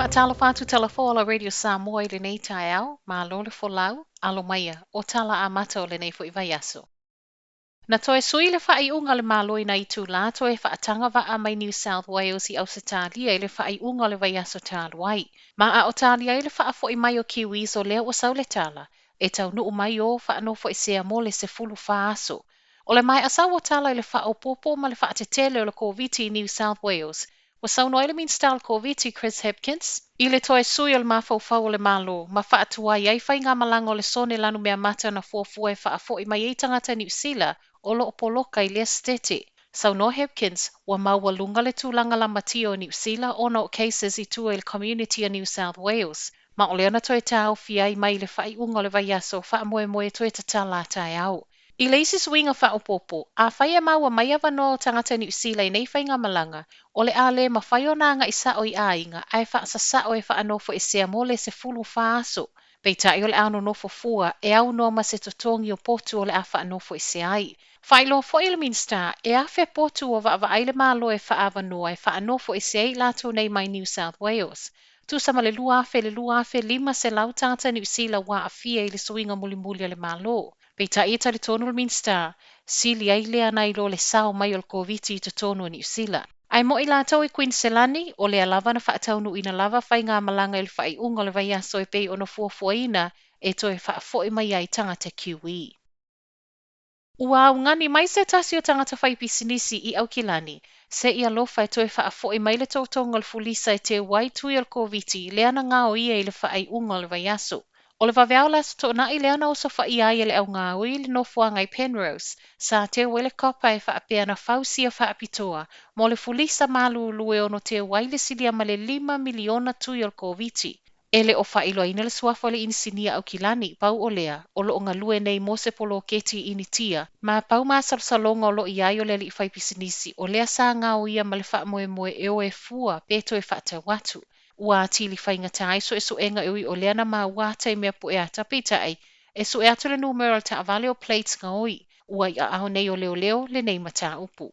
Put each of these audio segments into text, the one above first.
whaatalo whātu Tolopo ala Radio Samoa I le nei tae au, ma lole fo lau, alo maia, o tala a mata o le nei fo I vai aso. Na toe sui le whaiunga le maloi na I tū toe whaatanga wa a mai New South Wales I Ausitalia I le whaiunga le vai aso tāluai. Ma a o tālia I le whaafo I mai o kiwis o lea o sau le tala, e tau nuu mai o faanofoesea mo le se fulu wha aso. O le mai asau o tala I le whaopopo ma le whaatetele o le Koviti I New South Wales, wa sau noile min style Koviti Chris Hepkins, I le toe sui o le mafau o le malo, ma whaatua I ai faigamalaga o le sone lanu meamata na fuafua e whaafo I mai I tangata Niu Sila, o lo poloka I lea stete. Sau no Hepkins, wa maua lunga le tūlanga la matio Niu Sila o no cases I tua I le community of New South Wales. Ma o leona toe tau fia I mai le whaiunga o le vaiaso wha moe moe toe tatala tae au. I le isi swinga whaopopo, a whaia maua mai awa no tangata Niu Sila I nei faigamalanga, o le a le ma whaio nanga I sao I ainga, ai whaasa sao e faanofoesea mo le se fulu whaaso. Peita I o le ano nofo fua, e au no ma se totongi o potu o le a faanofoesea ai. Whailo fo I le minsta, e a whea potu o wa aile malo e whaawa noa e faanofoesea I latou nei mai New South Wales. Tu sama le luafe lima se lau tangata Niu Sila wa a fia I le swinga muli o le malo. Peita I tali tonu le minsta, silia I lea nai lo le sao mai o le Koviti I tonu o Niu Sila. Ai mo I latou I Queenselani, o le alava na whaataunu ina lava faigamalanga I le whaiunga o le vaiaso e pei ona fuafuaina e toe whaafoi mai ai tangata QE. Ua ngani mai se tasi o tangata whaipisinisi I Aukilani, se I alofa e toe whaafoi mai le tautonga le fulisa e te wai tui o le Koviti lea na Gaoia I le whaiunga o le vaiaso. O le waweao laso to na I lea na oso whai ai le au ngaui le nofuanga I Penrose, sa te wele kopa e whaapea na fausia whaapitoa, mo le fulisa malu lue ono te wai le silia ma le 5 miliona tui o le Koviti. Ele o whailo ina le suafa le insinia au kilani, pau o lea, o lo nga lue nei mo se polo keti initia, ma pau ma salsalonga o lo iai o le li whaipisinisi, o lea sa ngau ia ma le wha moe e o e fua, peto e whaata watu. Ua atili whaingatai so e suenga ui o lea na ma wata I mea po e ata pita ai, e su e atu le numero taavale o plates gaoi, ua I a aho nei o leoleo le nei mata upu.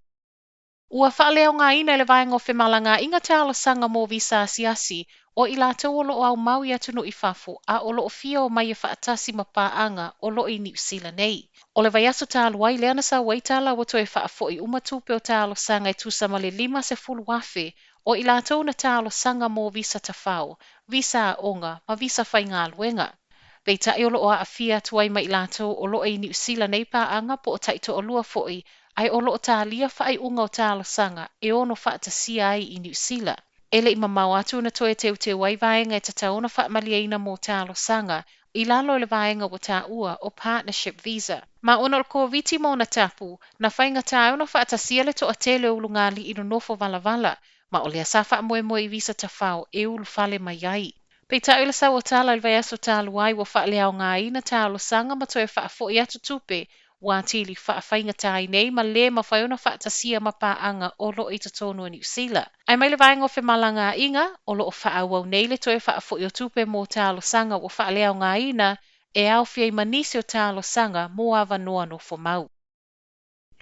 Ua Faaleaogaina le vaenga o whemalanga inga tala sanga mo visa asiasi, o I latou o lo o aumau I atunu I fafo, a o lo o fia o mai e whaatasi ma paaga o lo I Niu Sila nei. O le vaiaso tāluai lea na sa waitala o toe whaafo I umatupe o talo sanga I tusama le 5 se fulu wafe, o I latou na talo sanga mo visa tafao, visa a onga, ma visa whainga luenga. Peita I o lo o a fia tuai mai latou o lo I Niu Sila nei paaga po o taito o lua foi, ai o loo tālia whaiunga o tāla sanga e ono whaatasia ai I Niu Sila. Ele I mamau atu na toe teu te wai vaenga e tataona whaamaliaina mo tāla sanga I lalo le vaenga o tā ua o partnership visa. Ma ona o Koviti mo na tapu, na whainga tāona whaatasia le to a tele ulungali I no nofo vala, ma o lea sa whaamoe I visa tafao e ulu fale mai ai. Peita ila sa o tāla le vaiaso tāluai wa Faaleaogaina tālo sanga ma toe whaafo I atu tupe, wa tili whaafainga tai nei ma le ma whaiona whaatasia ma paaga o lo I tonu o Niu Sila. Ai mai le vaenga o whemalanga inga, o lo o whaawau nei le toe whaafo I o tupe mo tālo sanga wa Faaleaogaina e au fia I manisi o tālo sanga mo awa noa no fomau.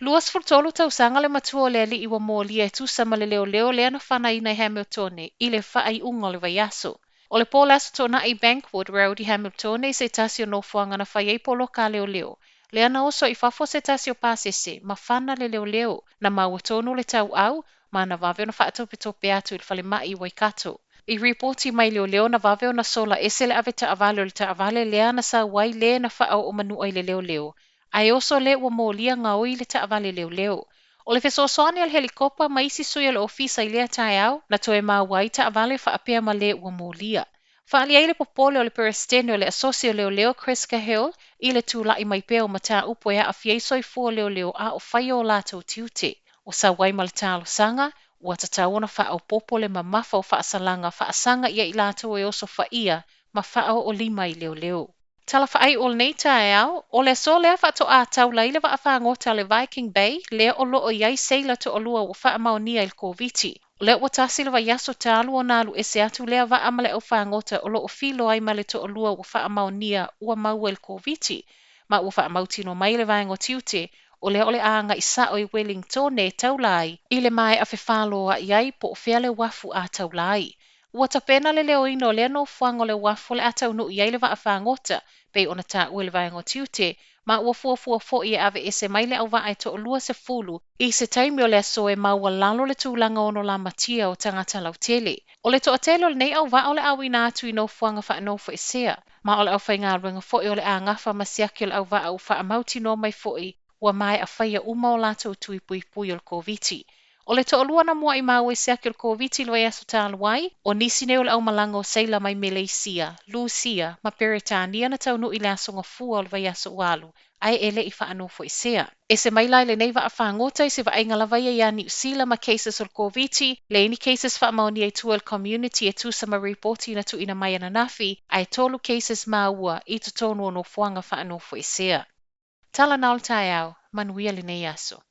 Luas fultolu tau sanga le matua le ali Iwa molia e tusa ma le leoleo lea na Fana I Hamiltone I le whaiunga o le vaiaso. O le pō laso tona I Bankwood Road I Hamiltone se tasi o nofuanga na whai polo ka leoleo. Le ana oso I fafo se tasi o pasese, ma Fana le leoleo, na mauatonu le tau au, ma na vaveo na whaatope atu il fale mai Waikato. I reporti mai leoleo na vaveo na sola ese le ave taavale o le taavale lea na sa wai le na whaau o manua I le leoleo. Ai oso le ua molia gaoi le taavale leoleo. O le fesoasoani al helikopa ma isi sui le ofisa I lea tae au, na toe mawai taavale whaapea ma le ua molia. Faaleai le popole o le perestene o le asosio leoleo Chris Cahill I le tūlai mai peo mata upo ea a fiesoi fua leoleo a o whaio o latou tiute. O sa wai ma le talo sanga, ua tataona wha o popo le mamafa o whaasalanga whaasanga ia I latou e oso whaia ma whao o lima I leoleo. Tala whaai o nei tae au, o le so lea whaato a taula I le waafangota le Viking Bay, lea o loo iai seila to o lua o whaamaonia il Koviti. O lea ua tasi le vaiaso talu o nalu ese atu lea waama le au whaangota o loo filo ai ma le to o lua o whaamaonia ua maua il Koviti. Ma ua whaamautino mai le vaengo tiute, o lea ole aanga I sao I Ueligitone taulai, I le mai a whewhalo a iai po o whea le uafu a taulai. Ua tapena leoleo ino le no fuanga le uafu le atau nui ai le vaafangota, pe ona ta ua le vaengo tiute, ma ua fuafua fo i ave ese mai le au vaai to lua se fulu, i se taimi o le aso e maua lalo le tūlanga ono la matia o tangata lautele. O le to atelo le nei au va o le awina atu i no fuanga faanofoesea, ma o le au whainga ruenga fo i o le a ngafa masiaki o le au va au faamauti no mai fo i, ua mai a whaia uma o latou tui pui pui o le Koviti. O le toʻalua na mua i mau e seaki o le Koviti loa aso tāluai, o nisi nei o le aumalanga o Saila mai Malaysia, Lucia, ma Peretania na taunu i le asonga fua o le vai aso ualu, ai ele i faanofoesea. E se mai lai le nei va a whangota i se va ainga lava i Niu Sila ma cases o le Koviti, le ini cases fa maoni e tua le community e tu sama reporti na tu ina mai ana nafi, ai tolu cases maua i to tonu o no fuanga faanofoesea. Tala naul tai au, manuia le nei aso.